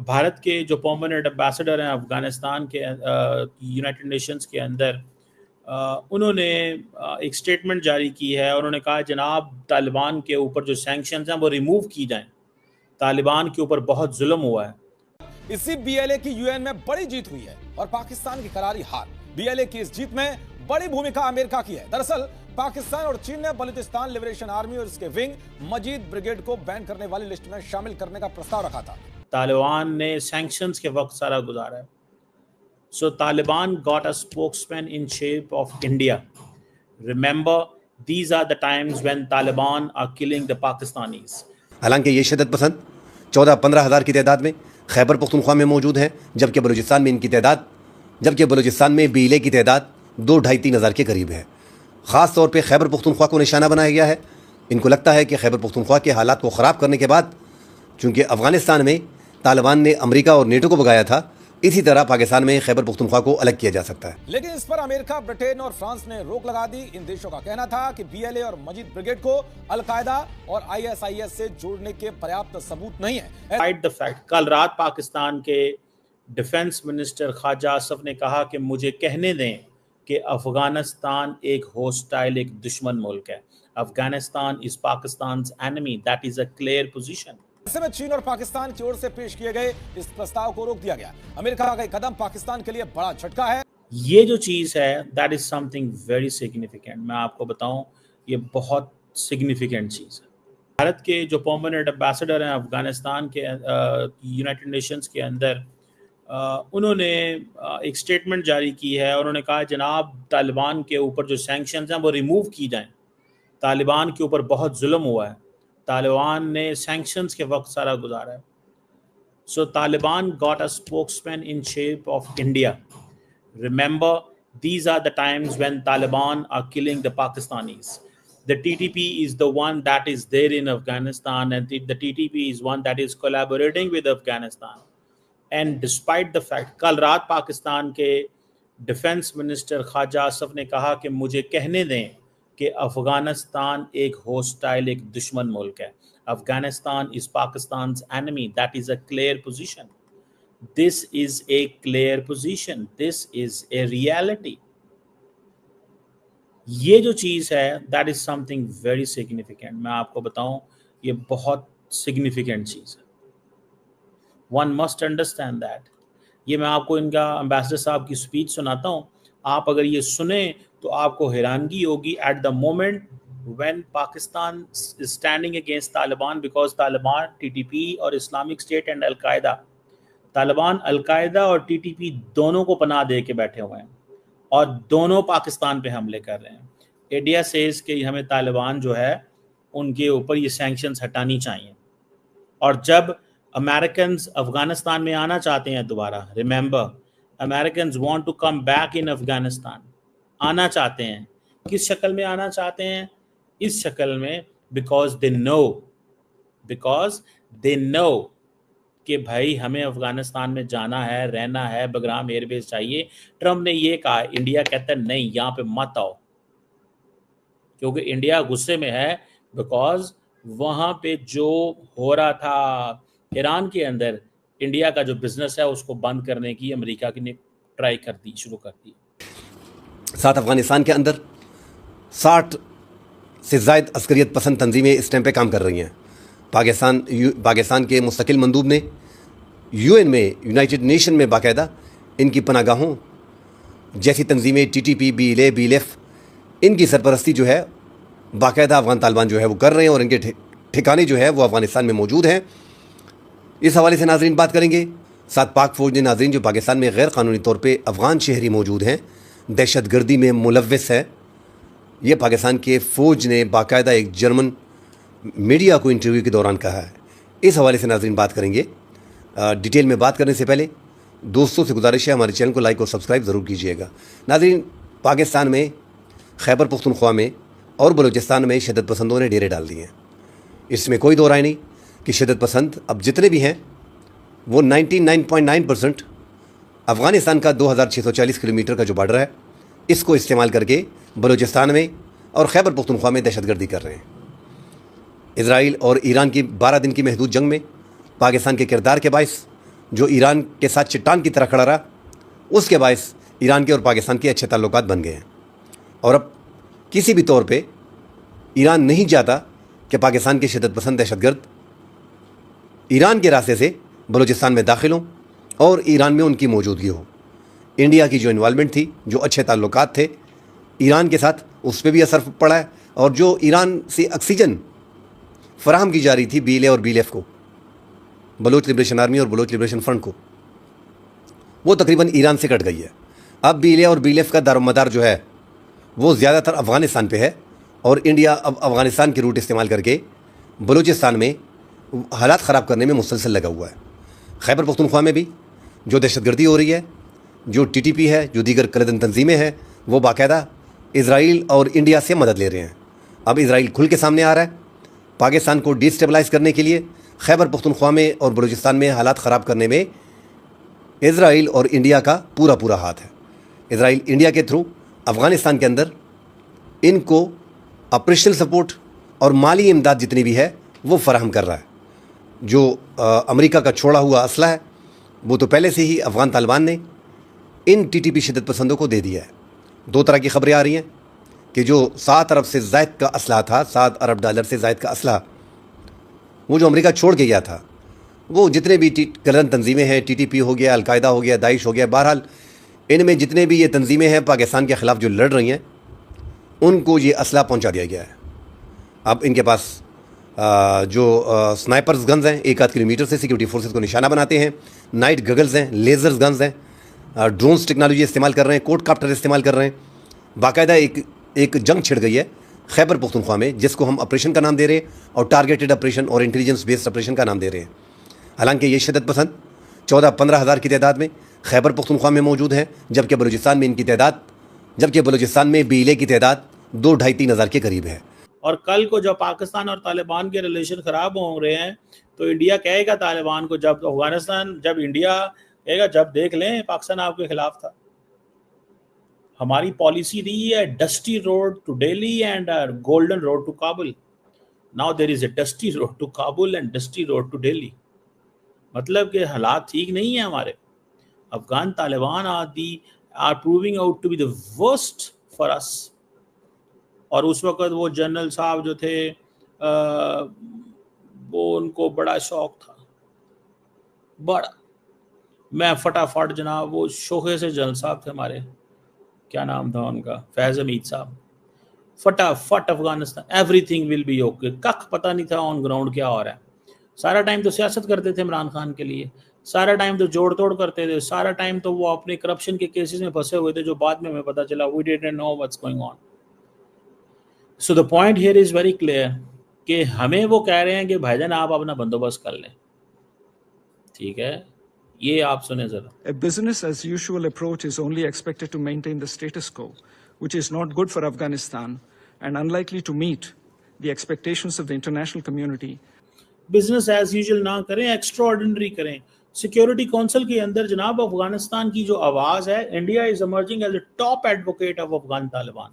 भारत के जो permanent ambassador हैं अफगानिस्तान के यूनाइटेड नेशंस के अंदर, उन्होंने एक स्टेटमेंट जारी की है और उन्होंने कहा जनाब तालिबान के ऊपर जो सैंक्शंस हैं वो रिमूव की जाएं, तालिबान के ऊपर बहुत जुल्म हुआ है। इसी बीएलए की यूएन में बड़ी जीत हुई है और पाकिस्तान की करारी हार। बीएलए की इस जीत में बड़ी भूमिका अमेरिका की है। दरअसल पाकिस्तान और चीन ने बलूचिस्तान लिबरेशन आर्मी और इसके विंग मजीद ब्रिगेड को बैन करने वाली लिस्ट में शामिल करने का प्रस्ताव रखा था। तालिबान ने सैंक्शंस के वक्त सारा गुजारा है। So Taliban got a spokesman in shape of India. Remember, these are the times when Taliban are killing the Pakistanis. हालांकि ये शिद्दत पसंद 14-15 हज़ार की तादाद में खैबर पख्तूनख्वा में मौजूद हैं, जबकि बलूचिस्तान में बीएलए की तादाद 2-2.5-3 हज़ार के करीब है। ख़ास तौर पे खैबर पख्तूनख्वा को निशाना बनाया गया है। इनको लगता है कि खैबर पख्तूनख्वा के हालात को ख़राब करने के बाद, चूँकि अफ़गानिस्तान में तालिबान ने अमेरिका और नेटो को भगाया था, इसी तरह पाकिस्तान में खैबर पख्तूनख्वा को अलग किया जा सकता है। लेकिन इस पर अमेरिका, ब्रिटेन और फ्रांस ने रोक लगा दी। इन देशों का कहना था कि बीएलए और मजीद ब्रिगेड को अलकायदा और आईएसआईएस से जोड़ने के पर्याप्त सबूत नहीं है। Despite the fact, कल रात पाकिस्तान के डिफेंस मिनिस्टर ख्वाजा आसिफ ने कहा कि मुझे कहने दें कि अफगानिस्तान एक होस्टाइल, एक दुश्मन मुल्क है। Afghanistan is Pakistan's enemy, that is a clear position. ऐसे में चीन और पाकिस्तान की ओर से पेश किए गए इस प्रस्ताव को रोक दिया गया। अमेरिका का कदम पाकिस्तान के लिए बड़ा झटका है। ये जो चीज है that is something very significant. मैं आपको बताऊं, ये बहुत सिग्निफिकेंट चीज है। भारत के जो परमानेंट एम्बेसडर हैं अफगानिस्तान के यूनाइटेड नेशंस के अंदर, उन्होंने एक स्टेटमेंट जारी की है और उन्होंने कहा जनाब तालिबान के ऊपर जो सैंक्शंस हैं वो रिमूव की जाएं, तालिबान के ऊपर बहुत जुल्म हुआ है, तालिबान ने सैंक्शंस के वक्त सारा गुजारा है। So Taliban got a spokesman in shape of India. Remember, these are the times when Taliban are killing the Pakistanis. The TTP is the one that is there in Afghanistan, and the TTP is one that is collaborating with Afghanistan. And despite the fact, कल रात पाकिस्तान के defence minister Khwaja Asif ने कहा कि मुझे कहने दें कि अफगानिस्तान एक होस्टाइल, एक दुश्मन मुल्क है। Afghanistan is Pakistan's enemy, that is a clear position. This is a clear position, this is a reality. ये जो चीज है that is something very significant. मैं आपको बताऊं, ये बहुत सिग्निफिकेंट चीज है। One must understand that. ये मैं आपको इनका एम्बेसडर साहब की स्पीच सुनाता हूं, आप अगर ये सुने तो आपको हैरानगी होगी। At the moment when Pakistan is standing against Taliban, because Taliban, TTP और Islamic State and al Qaeda, Taliban al Qaeda और टीटीपी दोनों को पनाह दे के बैठे हुए हैं और दोनों पाकिस्तान पे हमले कर रहे हैं। इंडिया सेज कि हमें तालिबान जो है उनके ऊपर ये सैंक्शंस हटानी चाहिए। और जब अमेरिकन अफगानिस्तान में आना चाहते हैं दोबारा, remember American want to come back in Afghanistan, आना चाहते हैं, किस शक्ल में आना चाहते हैं? इस शक्ल में, बिकॉज दे नो कि भाई हमें अफगानिस्तान में जाना है, रहना है, बगराम एयरबेस चाहिए। ट्रम्प ने ये कहा, इंडिया कहता है नहीं, यहाँ पे मत आओ, क्योंकि इंडिया गुस्से में है, बिकॉज वहाँ पे जो हो रहा था ईरान के अंदर, इंडिया का जो बिजनेस है उसको बंद करने की अमेरिका ने शुरू कर दी। साथ अफगानिस्तान के अंदर 60 से ज़ायद अस्करियत पसंद तंजीमें इस टाइम पे काम कर रही हैं। पाकिस्तान के मुस्तकिल मंदूब ने यूएन में, यूनाइटेड नेशन में बाकायदा इनकी पनागाहों जैसी तंजीमें, टीटीपी, बीएलएफ, इनकी सरपरस्ती जो है बाकायदा अफगान तालिबान जो है वो कर रहे हैं और इनके ठिकाने जो है वो अफगानिस्तान में मौजूद हैं। इस हवाले से नाजरीन बात करेंगे। साथ पाक फ़ौज ने नाजरीन जो पाकिस्तान में गैर कानूनी तौर पे अफ़गान शहरी मौजूद हैं, दहशतगर्दी में मुलव्वस है, ये पाकिस्तान के फ़ौज ने बाकायदा एक जर्मन मीडिया को इंटरव्यू के दौरान कहा है। इस हवाले से नाजरीन बात करेंगे। डिटेल में बात करने से पहले दोस्तों से गुजारिश है, हमारे चैनल को लाइक और सब्सक्राइब ज़रूर कीजिएगा। नाजरीन, पाकिस्तान में खैबर पख्तूनख्वा में और बलूचिस्तान में शिद्दत पसंदों ने डेरे डाल दिए हैं। इसमें कोई दो राय नहीं कि शिद्दत पसंद अब जितने भी हैं वो 99.9% अफ़गानिस्तान का 2640 किलोमीटर का जो बॉर्डर है, इसको इस्तेमाल करके बलूचिस्तान में और खैबर पख्तूनख्वा में दहशतगर्दी कर रहे हैं। इजराइल और ईरान की 12 दिन की महदूद जंग में पाकिस्तान के किरदार के बायस जो ईरान के साथ चट्टान की तरह खड़ा रहा, उसके बायस ईरान के और पाकिस्तान के अच्छे ताल्लुकात बन गए हैं। और अब किसी भी तौर पे ईरान नहीं चाहता कि पाकिस्तान के शिद्दत पसंद दहशतगर्द ईरान के रास्ते से बलूचिस्तान में दाखिल हों और ईरान में उनकी मौजूदगी हो। इंडिया की जो इन्वॉल्वमेंट थी, जो अच्छे ताल्लुकात थे ईरान के साथ, उस पर भी असर पड़ा है। और जो ईरान से ऑक्सीजन फराहम की जा रही थी BLA और BLF को, बलोच लिबरेशन आर्मी और बलोच लिबरेशन फ्रंट को, वो तकरीबन ईरान से कट गई है। अब BLA और BLF का दारोमदार जो है वो ज़्यादातर अफ़गानिस्तान पे है और इंडिया अब अफ़गानिस्तान की रूट इस्तेमाल करके बलूचिस्तान में हालात ख़राब करने में मुसलसल लगा हुआ है। खैबर पख्तूनख्वा में भी जो दहशतगर्दी हो रही है, जो TTP है, जो दीगर कलदन तंजीमें हैं, वो बाकायदा इजराइल और इंडिया से मदद ले रहे हैं। अब इजराइल खुल के सामने आ रहा है पाकिस्तान को डिस्टेबलाइज करने के लिए। खैबर पख्तूनख्वा में और बलूचिस्तान में हालात ख़राब करने में इजराइल और इंडिया का पूरा पूरा हाथ है। इजराइल इंडिया के थ्रू अफ़गानिस्तान के अंदर इनको ऑपरेशनल सपोर्ट और माली इमदाद जितनी भी है वो फराहम कर रहा है। जो अमेरिका का छोड़ा हुआ असला है वो तो पहले से ही अफ़गान तालिबान ने इन TTP शिद्दत पसंदों को दे दिया है। दो तरह की खबरें आ रही हैं कि जो 7 अरब से ज़ायद का असला था, $7 अरब से ज़ायद का असला, वो जो अमेरिका छोड़ के गया था, वो जितने भी कलदन तंजीमें हैं, TTP हो गया, अलकायदा हो गया, दाइश हो गया, बहरहाल इनमें जितने भी ये तंजीमें हैं पाकिस्तान के ख़िलाफ़ जो लड़ रही हैं, उनको ये असला पहुंचा दिया गया है। अब इनके पास जो स्नाइपर्स गन्स हैं 1-8 किलोमीटर से सिक्योरिटी फोर्सेस को निशाना बनाते हैं, नाइट गगल्स हैं, लेज़र्स गन्स हैं, ड्रोन्स टेक्नोलॉजी इस्तेमाल कर रहे हैं, कोडकाप्टर इस्तेमाल कर रहे हैं। बाकायदा एक जंग छिड़ गई है खैबर पख्तूनख्वा में, जिसको हम ऑपरेशन का नाम दे रहे हैं और टारगेटेड ऑपरेशन और इंटेलिजेंस बेस्ड ऑपरेशन का नाम दे रहे हैं। हालांकि ये शिद्दत पसंद 14-15 हज़ार की तादाद में खैबर पख्तूनख्वा में मौजूद हैं, जबकि बलूचिस्तान में BLA की तादाद 2-2.5-3 हज़ार के करीब है। और कल को जब पाकिस्तान और तालिबान के रिलेशन खराब हो रहे हैं तो इंडिया कहेगा तालिबान को, जब अफगानिस्तान, जब इंडिया कहेगा जब देख लें पाकिस्तान आपके खिलाफ था। हमारी पॉलिसी रही है dusty road to Delhi and golden road to Kabul. Now there is a dusty road to Kabul and dusty road to Delhi. मतलब कि हालात ठीक नहीं है हमारे। Afghan Taliban are proving out to be the worst for us. और उस वक़्त वो जनरल साहब जो थे वो उनको बड़ा शौक था, बड़ा। मैं फटाफट जनाब, वो शोखे से जनरल साहब थे हमारे, क्या नाम था उनका, फैज़ हमीद साहब, फटाफट Afghanistan everything will be okay. कख पता नहीं था ऑन ग्राउंड क्या हो रहा है। सारा टाइम तो सियासत करते थे इमरान खान के लिए, सारा टाइम तो जोड़ तोड़ करते थे, सारा टाइम तो वो अपने करप्शन के केसेस में फंसे हुए थे जो बाद में हमें पता चला we didn't know what's going on. So the point here is very clear कि हमें वो कह रहे हैं कि भाईजान आप अपना बंदोबस्त कर लें, ठीक है, ये आप सुने जरा। A business as usual approach is only expected to maintain the status quo, which is not good for Afghanistan and unlikely to meet the expectations of the international community. Business as usual ना करें, extraordinary करें। Security council के अंदर जनाब अफगानिस्तान की जो आवाज़ है, India is emerging as a top advocate of Afghan Taliban.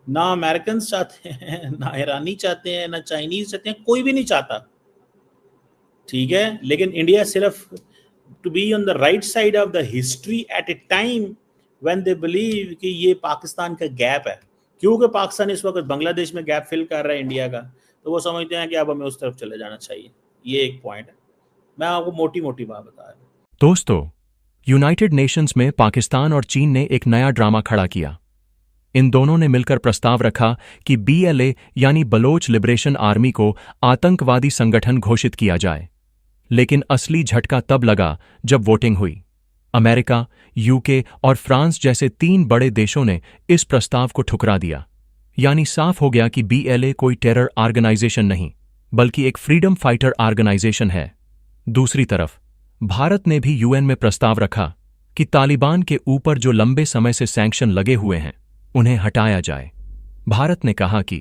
ना अमेरिकन चाहते हैं, ना ईरानी चाहते हैं, ना चाइनीज चाहते हैं, कोई भी नहीं चाहता, ठीक है। लेकिन इंडिया सिर्फ to be on the right side of the history at a time when they believe कि ये पाकिस्तान का गैप है, क्योंकि पाकिस्तान इस वक्त बांग्लादेश में गैप फिल कर रहा है इंडिया का, तो वो समझते हैं कि अब हमें उस तरफ चले जाना चाहिए। ये एक पॉइंट है, मैं आपको मोटी मोटी बात बता रहा हूँ। दोस्तों, यूनाइटेड नेशंस में पाकिस्तान और चीन ने एक नया ड्रामा खड़ा किया। इन दोनों ने मिलकर प्रस्ताव रखा कि BLA यानी बलोच लिबरेशन आर्मी को आतंकवादी संगठन घोषित किया जाए। लेकिन असली झटका तब लगा जब वोटिंग हुई। अमेरिका, UK और फ्रांस जैसे 3 बड़े देशों ने इस प्रस्ताव को ठुकरा दिया। यानी साफ हो गया कि BLA कोई टेरर ऑर्गेनाइजेशन नहीं, बल्कि एक फ्रीडम फाइटर ऑर्गेनाइजेशन है। दूसरी तरफ भारत ने भी UN में प्रस्ताव रखा कि तालिबान के ऊपर जो लंबे समय से सैंक्शन लगे हुए हैं उन्हें हटाया जाए। भारत ने कहा कि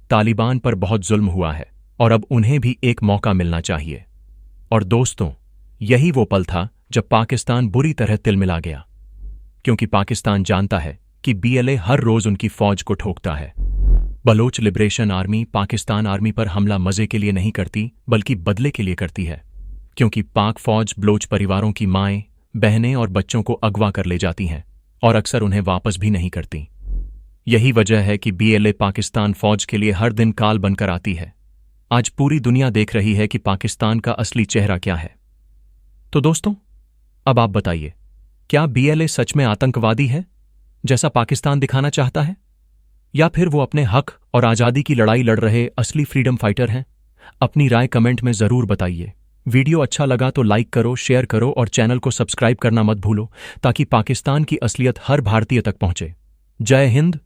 तालिबान पर बहुत जुल्म हुआ है और अब उन्हें भी एक मौका मिलना चाहिए। और दोस्तों, यही वो पल था जब पाकिस्तान बुरी तरह तिलमिला गया, क्योंकि पाकिस्तान जानता है कि BLA हर रोज उनकी फौज को ठोकता है। Baloch liberation army Pakistan army पर हमला मजे के लिए नहीं करती, बल्कि बदले के लिए करती है। क्योंकि पाक फौज बलोच परिवारों की माएं, बहनें और बच्चों को अगवा कर ले जाती हैं और अक्सर उन्हें वापस भी नहीं करती। यही वजह है कि BLA पाकिस्तान फौज के लिए हर दिन काल बनकर आती है। आज पूरी दुनिया देख रही है कि पाकिस्तान का असली चेहरा क्या है। तो दोस्तों, अब आप बताइए, क्या BLA सच में आतंकवादी है जैसा पाकिस्तान दिखाना चाहता है, या फिर वो अपने हक और आज़ादी की लड़ाई लड़ रहे असली फ्रीडम फाइटर हैं? अपनी राय कमेंट में जरूर बताइए। वीडियो अच्छा लगा तो लाइक करो, शेयर करो और चैनल को सब्सक्राइब करना मत भूलो ताकि पाकिस्तान की असलियत हर भारतीय तक पहुंचे। जय हिंद,